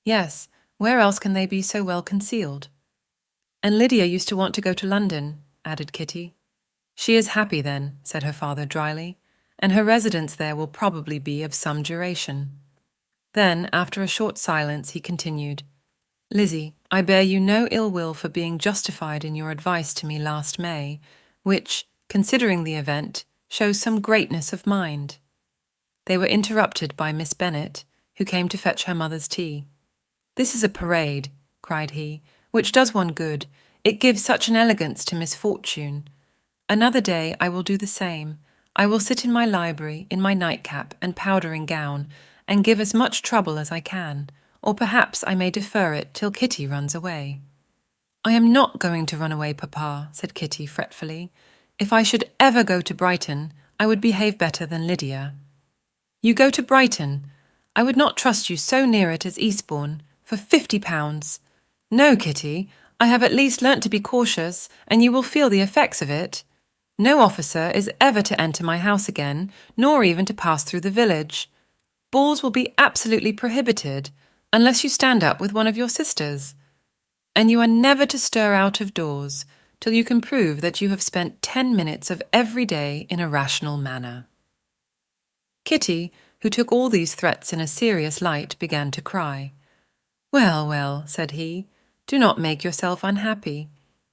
Speaker 1: "Yes. Where else can they be so well concealed?" "And Lydia used to want to go to London," added Kitty. "She is happy then," said her father dryly, "and her residence there will probably be of some duration." Then, after a short silence, he continued, "Lizzie, I bear you no ill will for being justified in your advice to me last May, which, considering the event, shows some greatness of mind." They were interrupted by Miss Bennet, who came to fetch her mother's tea. "This is a parade," cried he, "which does one good. It gives such an elegance to misfortune. Another day I will do the same. I will sit in my library, in my nightcap and powdering gown, and give as much trouble as I can, or perhaps I may defer it till Kitty runs away." "I am not going to run away, Papa," said Kitty fretfully. "If I should ever go to Brighton, I would behave better than Lydia." "You go to Brighton? I would not trust you so near it as Eastbourne, for £50. No, Kitty, I have at least learnt to be cautious, and you will feel the effects of it. No officer is ever to enter my house again, nor even to pass through the village. Balls will be absolutely prohibited, unless you stand up with one of your sisters. And you are never to stir out of doors till you can prove that you have spent 10 minutes of every day in a rational manner." Kitty, who took all these threats in a serious light, began to cry. "Well, well," said he, "do not make yourself unhappy.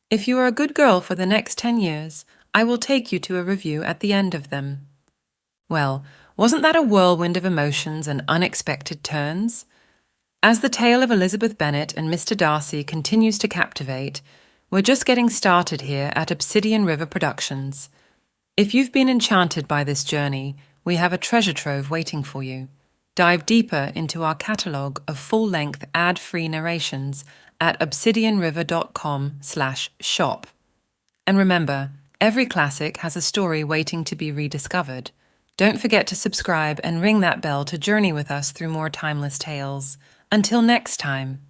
Speaker 1: If you are a good girl for the next 10 years, I will take you to a review at the end of them. Well, wasn't that a whirlwind of emotions and unexpected turns? As the tale of Elizabeth Bennet and Mr. Darcy continues to captivate, we're just getting started here at Obsidian River Productions. If you've been enchanted by this journey, we have a treasure trove waiting for you. Dive deeper into our catalogue of full-length ad-free narrations at obsidianriver.com/shop. And remember, every classic has a story waiting to be rediscovered. Don't forget to subscribe and ring that bell to journey with us through more timeless tales. Until next time.